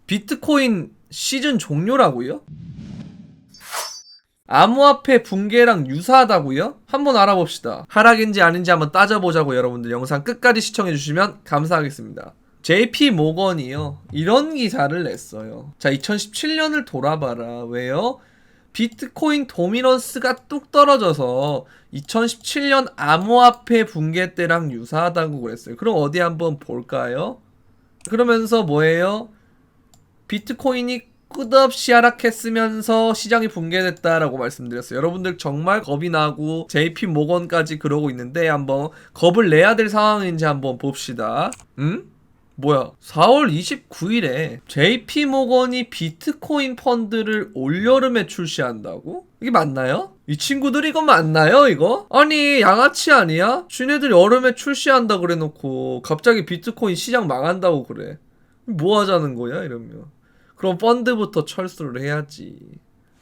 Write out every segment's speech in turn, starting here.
비트코인 시즌 종료라고요? 암호화폐 붕괴랑 유사하다고요? 한번 알아봅시다. 하락인지 아닌지 한번 따져보자고. 여러분들 영상 끝까지 시청해주시면 감사하겠습니다. JP 모건이요, 이런 기사를 냈어요. 자, 2017년을 돌아봐라. 왜요? 비트코인 도미넌스가 뚝 떨어져서 2017년 암호화폐 붕괴 때랑 유사하다고 그랬어요. 그럼 어디 한번 볼까요? 그러면서 뭐예요? 비트코인이 끝없이 하락했으면서 시장이 붕괴됐다라고 말씀드렸어요. 여러분들 정말 겁이 나고 JP 모건까지 그러고 있는데 한번 겁을 내야 될 상황인지 한번 봅시다. 뭐야? 4월 29일에 JP 모건이 비트코인 펀드를 올여름에 출시한다고? 이게 맞나요? 이 친구들 이거 맞나요, 이거? 아니, 양아치 아니야? 쥐네들 여름에 출시한다 그래 놓고 갑자기 비트코인 시장 망한다고 그래. 뭐 하자는 거야, 이러면. 그럼 펀드부터 철수를 해야지.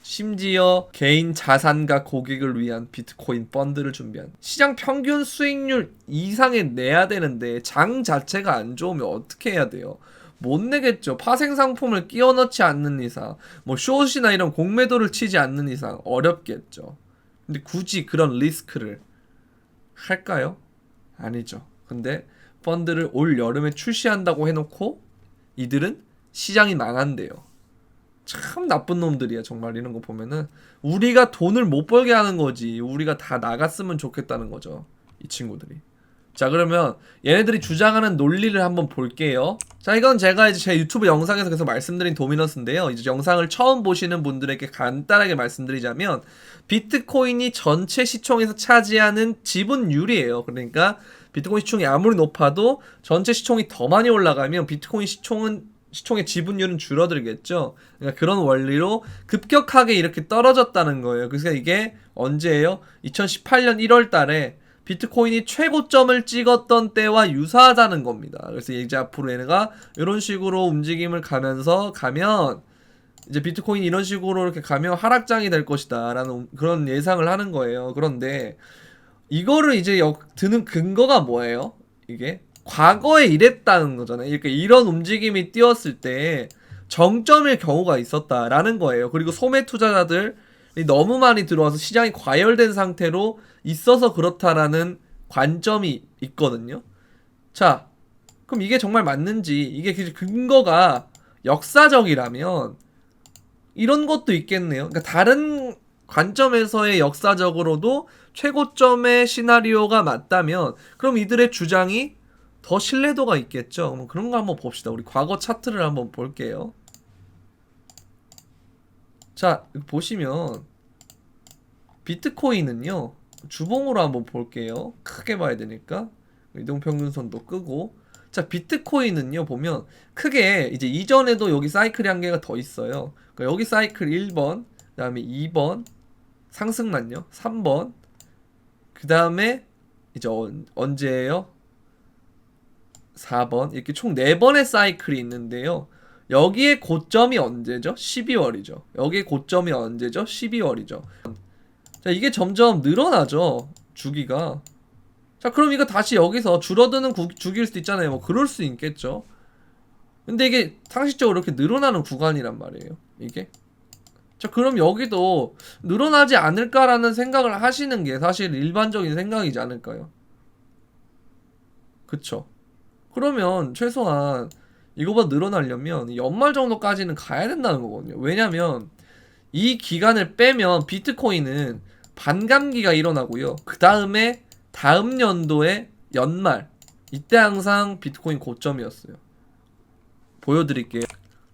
심지어 개인 자산가 고객을 위한 비트코인 펀드를 준비한, 시장 평균 수익률 이상에 내야 되는데 장 자체가 안 좋으면 어떻게 해야 돼요? 못 내겠죠. 파생 상품을 끼워 넣지 않는 이상, 뭐 숏이나 이런 공매도를 치지 않는 이상 어렵겠죠. 근데 굳이 그런 리스크를 할까요? 아니죠. 근데 펀드를 올 여름에 출시한다고 해놓고 이들은 시장이 망한대요. 참 나쁜 놈들이야 정말. 이런 거 보면은 우리가 돈을 못 벌게 하는 거지, 우리가 다 나갔으면 좋겠다는 거죠, 이 친구들이. 자, 그러면 얘네들이 주장하는 논리를 한번 볼게요. 자, 이건 제가 이제 제 유튜브 영상에서 계속 말씀드린 도미넌스인데요. 이제 영상을 처음 보시는 분들에게 간단하게 말씀드리자면, 비트코인이 전체 시총에서 차지하는 지분율이에요. 그러니까 비트코인 시총이 아무리 높아도 전체 시총이 더 많이 올라가면 비트코인 시총의 지분율은 줄어들겠죠. 그러니까 그런 원리로 급격하게 이렇게 떨어졌다는 거예요. 그래서 이게 언제예요? 2018년 1월 달에 비트코인이 최고점을 찍었던 때와 유사하다는 겁니다. 그래서 이제 앞으로 얘네가 이런 식으로 움직임을 가면 이제 비트코인이 이런 식으로 이렇게 가면 하락장이 될 것이다 라는 그런 예상을 하는 거예요. 그런데 이거를 이제 드는 근거가 뭐예요? 이게 과거에 이랬다는 거잖아요. 이렇게 이런 움직임이 띄었을 때 정점일 경우가 있었다라는 거예요. 그리고 소매 투자자들이 너무 많이 들어와서 시장이 과열된 상태로 있어서 그렇다라는 관점이 있거든요. 자, 그럼 이게 정말 맞는지, 이게 근거가 역사적이라면 이런 것도 있겠네요. 그러니까 다른 관점에서의 역사적으로도 최고점의 시나리오가 맞다면 그럼 이들의 주장이 더 신뢰도가 있겠죠. 그런 거 한번 봅시다. 우리 과거 차트를 한번 볼게요. 자, 보시면 비트코인은요, 주봉으로 한번 볼게요. 크게 봐야 되니까 이동평균선도 끄고. 자, 비트코인은요 보면 크게 이제 이전에도 여기 사이클이 한 개가 더 있어요. 그러니까 여기 사이클 1번, 그 다음에 2번 상승만요, 3번, 그 다음에 이제 언제예요? 4번. 이렇게 총 4번의 사이클이 있는데요. 여기에 고점이 언제죠? 12월이죠. 여기에 고점이 언제죠? 12월이죠. 자, 이게 점점 늘어나죠, 주기가. 자, 그럼 이거 다시 여기서 줄어드는 주기일 수도 있잖아요. 뭐 그럴 수 있겠죠. 근데 이게 상식적으로 이렇게 늘어나는 구간이란 말이에요, 이게. 자, 그럼 여기도 늘어나지 않을까라는 생각을 하시는 게 사실 일반적인 생각이지 않을까요? 그쵸? 그러면 최소한 이거보다 늘어나려면 연말 정도까지는 가야 된다는 거거든요. 왜냐면 이 기간을 빼면 비트코인은 반감기가 일어나고요. 그 다음에 다음 연도의 연말, 이때 항상 비트코인 고점이었어요. 보여드릴게요.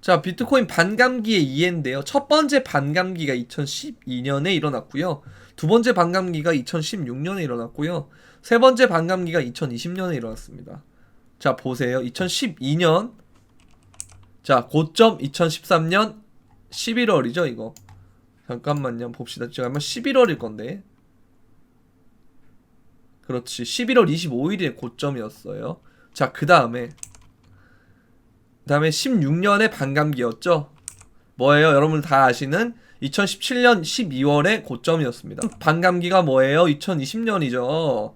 자, 비트코인 반감기의 이해인데요. 첫 번째 반감기가 2012년에 일어났고요. 두 번째 반감기가 2016년에 일어났고요. 세 번째 반감기가 2020년에 일어났습니다. 자, 보세요. 2012년, 자, 고점 2013년 11월이죠 이거. 잠깐만요, 봅시다. 지금 아마 11월일 건데. 그렇지, 11월 25일에 고점이었어요. 자, 그 다음에 16년에 반감기였죠. 뭐예요? 여러분 다 아시는 2017년 12월에 고점이었습니다. 반감기가 뭐예요? 2020년이죠.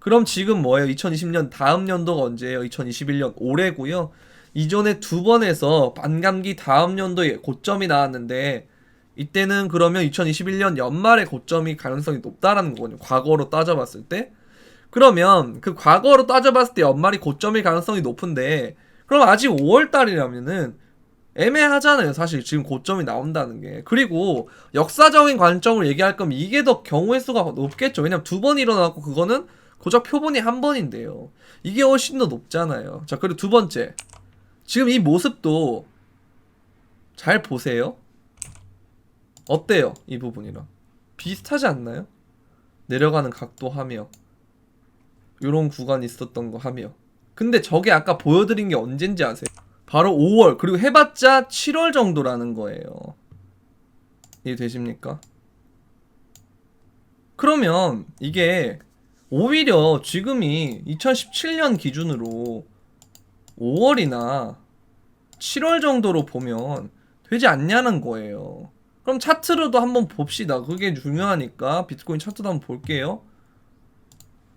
그럼 지금 뭐예요? 2020년 다음 연도가 언제예요? 2021년 올해고요. 이전에 두 번에서 반감기 다음 연도에 고점이 나왔는데 이때는 그러면 2021년 연말에 고점이 가능성이 높다라는 거거든요. 과거로 따져봤을 때. 그러면 그 과거로 따져봤을 때 연말이 고점일 가능성이 높은데 그럼 아직 5월달이라면은 애매하잖아요. 사실 지금 고점이 나온다는 게. 그리고 역사적인 관점으로 얘기할 거면 이게 더 경우의 수가 높겠죠. 왜냐면 두 번 일어나고 그거는 고작 표본이 한 번인데요. 이게 훨씬 더 높잖아요. 자, 그리고 두 번째. 지금 이 모습도 잘 보세요. 어때요? 이 부분이랑 비슷하지 않나요? 내려가는 각도 하며 요런 구간이 있었던 거 하며 근데 저게 아까 보여드린 게 언젠지 아세요? 바로 5월 그리고 해봤자 7월 정도라는 거예요. 이해되십니까? 그러면 이게 오히려 지금이 2017년 기준으로 5월이나 7월 정도로 보면 되지 않냐는 거예요. 그럼 차트로도 한번 봅시다. 그게 중요하니까 비트코인 차트도 한번 볼게요.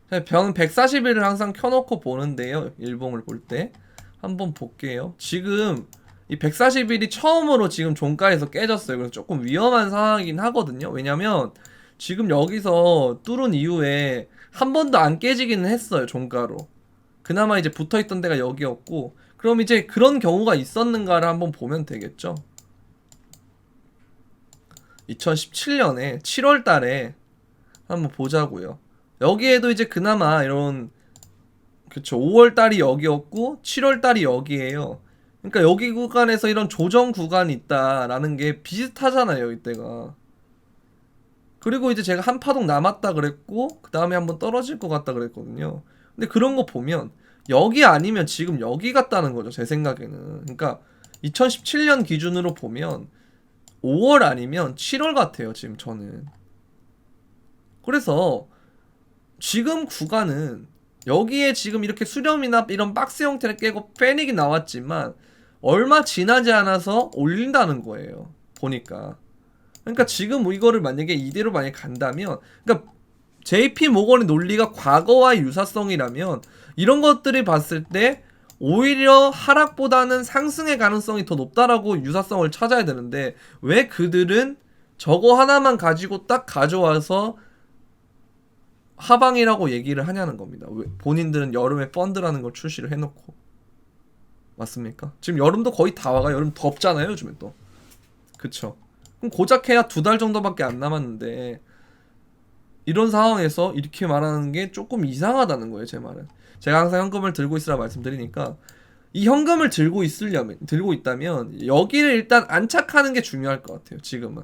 저는 140일을 항상 켜놓고 보는데요. 일봉을 볼 때 한번 볼게요. 지금 이 140일이 처음으로 지금 종가에서 깨졌어요. 그래서 조금 위험한 상황이긴 하거든요. 왜냐면 지금 여기서 뚫은 이후에 한 번도 안 깨지기는 했어요. 종가로. 그나마 이제 붙어있던 데가 여기였고 그럼 이제 그런 경우가 있었는가를 한번 보면 되겠죠. 2017년에 7월 달에 한번 보자고요. 여기에도 이제 그나마 이런 그쵸 5월 달이 여기였고 7월 달이 여기에요. 그러니까 여기 구간에서 이런 조정 구간이 있다라는 게 비슷하잖아요, 이때가. 그리고 이제 제가 한 파동 남았다 그랬고 그 다음에 한번 떨어질 것 같다 그랬거든요. 근데 그런 거 보면 여기 아니면 지금 여기 같다는 거죠, 제 생각에는. 그러니까 2017년 기준으로 보면 5월 아니면 7월 같아요, 지금 저는. 그래서 지금 구간은 여기에 지금 이렇게 수렴이나 이런 박스 형태를 깨고 패닉이 나왔지만 얼마 지나지 않아서 올린다는 거예요, 보니까. 그러니까 지금 이거를 만약에 이대로 만약에 간다면, 그러니까 JP 모건의 논리가 과거와 유사성이라면 이런 것들을 봤을 때 오히려 하락보다는 상승의 가능성이 더 높다라고 유사성을 찾아야 되는데 왜 그들은 저거 하나만 가지고 딱 가져와서 하방이라고 얘기를 하냐는 겁니다. 왜? 본인들은 여름에 펀드라는 걸 출시를 해놓고. 맞습니까? 지금 여름도 거의 다 와가. 여름 덥잖아요, 요즘에 또. 그쵸? 그럼 고작 해야 2달 정도밖에 안 남았는데 이런 상황에서 이렇게 말하는 게 조금 이상하다는 거예요, 제 말은. 제가 항상 현금을 들고 있으라 말씀드리니까 이 현금을 들고 있다면 여기를 일단 안착하는 게 중요할 것 같아요, 지금은.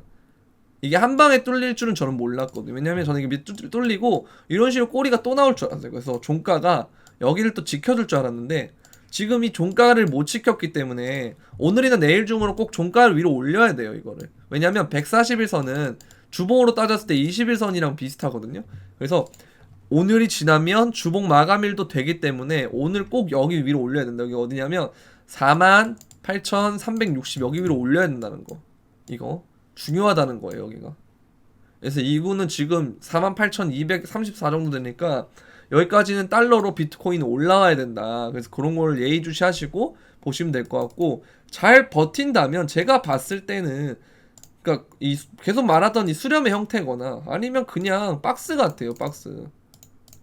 이게 한 방에 뚫릴 줄은 저는 몰랐거든요. 왜냐면 저는 이게 뚫리고 이런 식으로 꼬리가 또 나올 줄 알았어요. 그래서 종가가 여기를 또 지켜줄 줄 알았는데 지금 이 종가를 못 지켰기 때문에 오늘이나 내일 중으로 꼭 종가를 위로 올려야 돼요, 이거를. 왜냐면 141선은 주봉으로 따졌을 때 21선이랑 비슷하거든요. 그래서 오늘이 지나면 주봉 마감일도 되기 때문에 오늘 꼭 여기 위로 올려야 된다. 여기 어디냐면 48,360 여기 위로 올려야 된다는 거. 이거 중요하다는 거예요, 여기가. 그래서 이구는 지금 48,234 정도 되니까 여기까지는 달러로 비트코인이 올라와야 된다. 그래서 그런 걸 예의주시하시고 보시면 될 것 같고, 잘 버틴다면 제가 봤을 때는 그러니까 이 계속 말하던 이 수렴의 형태거나 아니면 그냥 박스 같아요, 박스.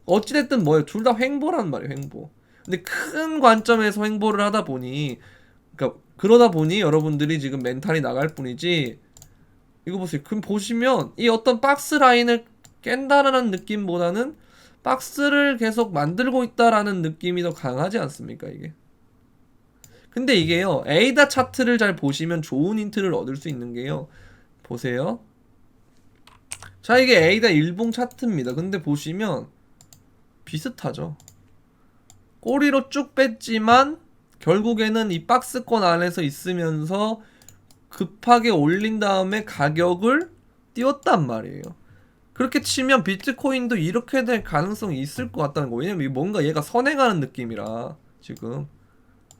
어찌됐든 뭐예요, 둘 다 횡보란 말이에요, 횡보. 근데 큰 관점에서 횡보를 하다 보니, 그러니까 그러다 보니 여러분들이 지금 멘탈이 나갈 뿐이지. 이거 보세요. 그럼 보시면 이 어떤 박스 라인을 깬다라는 느낌보다는 박스를 계속 만들고 있다라는 느낌이 더 강하지 않습니까, 이게? 근데 이게요, 에이다 차트를 잘 보시면 좋은 힌트를 얻을 수 있는 게요. 보세요. 자, 이게 에이다 일봉 차트입니다. 근데 보시면 비슷하죠. 꼬리로 쭉 뺐지만 결국에는 이 박스권 안에서 있으면서 급하게 올린 다음에 가격을 띄웠단 말이에요. 그렇게 치면 비트코인도 이렇게 될 가능성이 있을 것 같다는 거예요. 왜냐면 뭔가 얘가 선행하는 느낌이라 지금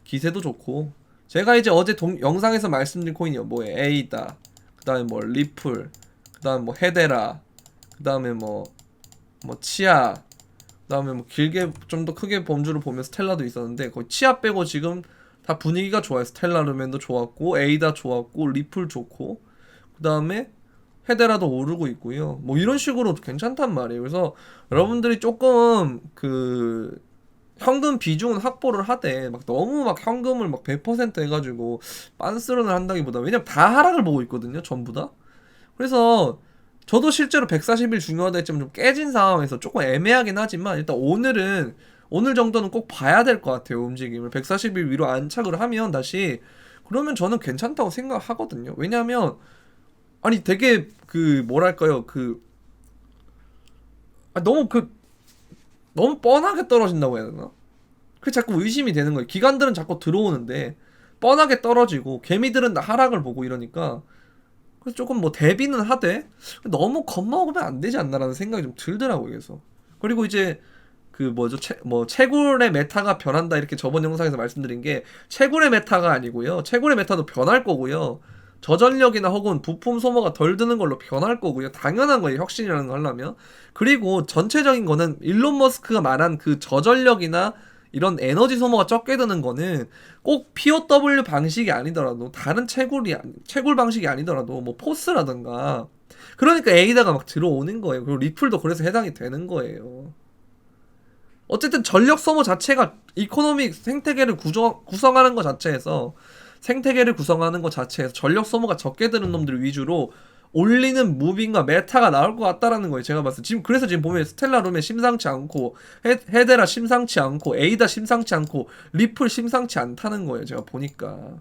기세도 좋고. 제가 이제 어제 영상에서 말씀드린 코인이요, 뭐예요? 에이다, 그 다음에 뭐 리플, 그 다음에 뭐 헤데라, 그 다음에 뭐 치아, 그 다음에 뭐 길게 좀 더 크게 범주를 보면 스텔라도 있었는데 거의 치아 빼고 지금 다 분위기가 좋아요. 스텔라르멘도 좋았고 에이다 좋았고 리플 좋고 그 다음에 헤데라도 오르고 있고요. 뭐 이런 식으로 괜찮단 말이에요. 그래서 여러분들이 조금 그 현금 비중은 확보를 하되 막 너무 막 현금을 막 100% 해가지고 빤스런을 한다기보다 왜냐면 다 하락을 보고 있거든요. 전부 다. 그래서 저도 실제로 140일 중요하다 했지만 좀 깨진 상황에서 조금 애매하긴 하지만 일단 오늘 정도는 꼭 봐야 될 것 같아요. 움직임을 140일 위로 안착을 하면 다시 그러면 저는 괜찮다고 생각하거든요. 왜냐면 아니 되게 그 뭐랄까요 너무 뻔하게 떨어진다고 해야 되나? 그 자꾸 의심이 되는 거예요. 기관들은 자꾸 들어오는데 뻔하게 떨어지고 개미들은 다 하락을 보고 이러니까 그래서 조금 뭐 대비는 하되 너무 겁먹으면 안 되지 않나라는 생각이 좀 들더라고요. 그래서 그리고 이제 그 뭐죠 채굴의 메타가 변한다 이렇게 저번 영상에서 말씀드린 게 채굴의 메타가 아니고요. 채굴의 메타도 변할 거고요. 저전력이나 혹은 부품 소모가 덜 드는 걸로 변할 거고요. 당연한 거예요. 혁신이라는 거 하려면. 그리고 전체적인 거는 일론 머스크가 말한 그 저전력이나 이런 에너지 소모가 적게 드는 거는 꼭 POW 방식이 아니더라도 다른 채굴 방식이 아니더라도 뭐 포스라든가 그러니까 에이다가 막 들어오는 거예요. 그리고 리플도 그래서 해당이 되는 거예요. 어쨌든 전력 소모 자체가 이코노믹 생태계를 구성하는 것 자체에서 전력 소모가 적게 드는 놈들 위주로 올리는 무빙과 메타가 나올 것 같다라는 거예요. 제가 봤을 때 그래서 지금 보면 스텔라 룸에 심상치 않고 헤데라 심상치 않고 에이다 심상치 않고 리플 심상치 않다는 거예요. 제가 보니까.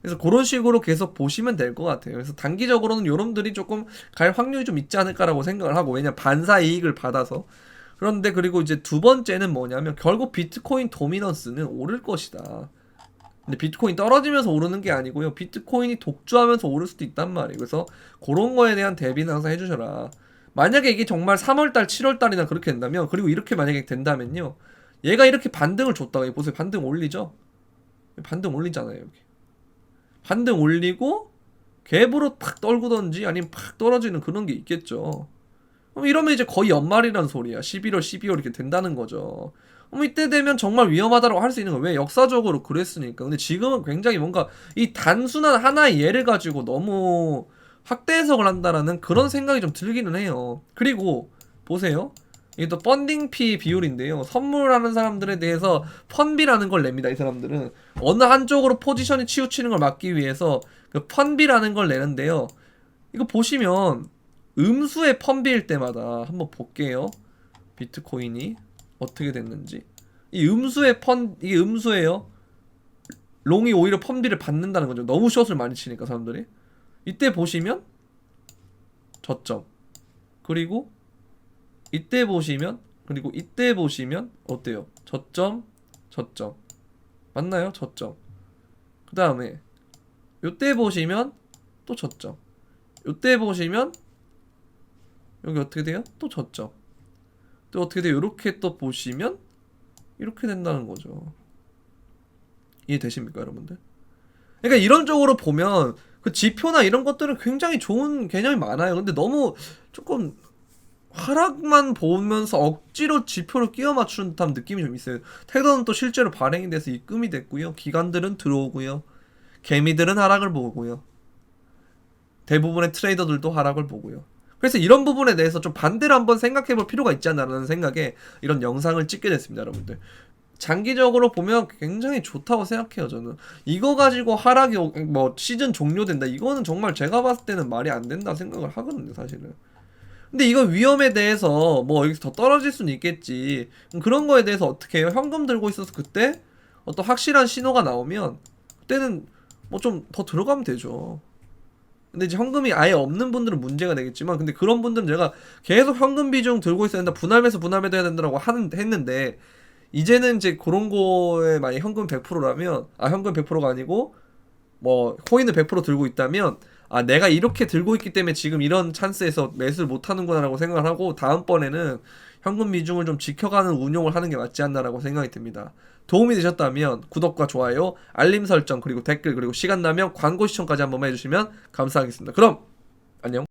그래서 그런 식으로 계속 보시면 될 것 같아요. 그래서 단기적으로는 요놈들이 조금 갈 확률이 좀 있지 않을까라고 생각을 하고 왜냐 반사 이익을 받아서. 그런데 그리고 이제 두 번째는 뭐냐면 결국 비트코인 도미넌스는 오를 것이다. 근데 비트코인 떨어지면서 오르는 게 아니고요. 비트코인이 독주하면서 오를 수도 있단 말이에요. 그래서 그런 거에 대한 대비는 항상 해주셔라. 만약에 이게 정말 3월달, 7월달이나 그렇게 된다면 그리고 이렇게 만약에 된다면요. 얘가 이렇게 반등을 줬다가 여기 보세요. 반등 올리죠? 반등 올리잖아요. 여기. 반등 올리고 갭으로 팍 떨구던지 아니면 팍 떨어지는 그런 게 있겠죠. 그럼 이러면 이제 거의 연말이란 소리야. 11월, 12월 이렇게 된다는 거죠. 그럼 이때 되면 정말 위험하다고 할 수 있는 거예요. 왜? 역사적으로 그랬으니까. 근데 지금은 굉장히 뭔가 이 단순한 하나의 예를 가지고 너무 확대 해석을 한다라는 그런 생각이 좀 들기는 해요. 그리고 보세요. 이게 또 펀딩피 비율인데요. 선물하는 사람들에 대해서 펀비라는 걸 냅니다. 이 사람들은 어느 한쪽으로 포지션이 치우치는 걸 막기 위해서 그 펀비라는 걸 내는데요. 이거 보시면 음수의 펀비일 때마다 한번 볼게요. 비트코인이 어떻게 됐는지. 이게 음수예요. 롱이 오히려 펀비를 받는다는 거죠. 너무 숏을 많이 치니까 사람들이. 이때 보시면 저점. 그리고 이때 보시면 어때요? 저점. 맞나요? 저점. 그 다음에 요때 보시면 또 저점. 요때 보시면 여기 어떻게 돼요? 또 저점. 또 어떻게 돼요? 이렇게 또 보시면 이렇게 된다는 거죠. 이해되십니까, 여러분들? 그러니까 이런 쪽으로 보면 그 지표나 이런 것들은 굉장히 좋은 개념이 많아요. 근데 너무 조금 하락만 보면서 억지로 지표를 끼워 맞추는 듯한 느낌이 좀 있어요. 테더는 또 실제로 발행이 돼서 입금이 됐고요. 기관들은 들어오고요. 개미들은 하락을 보고요. 대부분의 트레이더들도 하락을 보고요. 그래서 이런 부분에 대해서 좀 반대로 한번 생각해 볼 필요가 있지 않나라는 생각에 이런 영상을 찍게 됐습니다, 여러분들. 장기적으로 보면 굉장히 좋다고 생각해요, 저는. 이거 가지고 하락이 뭐 시즌 종료된다. 이거는 정말 제가 봤을 때는 말이 안 된다 생각을 하거든요, 사실은. 근데 이거 위험에 대해서 뭐 여기서 더 떨어질 수는 있겠지. 그런 거에 대해서 어떻게 해요? 현금 들고 있어서 그때 어떤 확실한 신호가 나오면 그때는 뭐 좀 더 들어가면 되죠. 근데 이제 현금이 아예 없는 분들은 문제가 되겠지만 근데 그런 분들은 제가 계속 현금 비중 들고 있어야 된다. 분할매도 해야 된다라고 했는데 이제는 이제 그런 거에 만약 현금 100%라면 현금 100%가 아니고 뭐 코인을 100% 들고 있다면 내가 이렇게 들고 있기 때문에 지금 이런 찬스에서 매수를 못하는구나 라고 생각을 하고 다음번에는 현금 비중을 좀 지켜가는 운용을 하는 게 맞지 않나라고 생각이 듭니다. 도움이 되셨다면 구독과 좋아요, 알림 설정, 그리고 댓글, 그리고 시간 나면 광고 시청까지 한번 해주시면 감사하겠습니다. 그럼 안녕.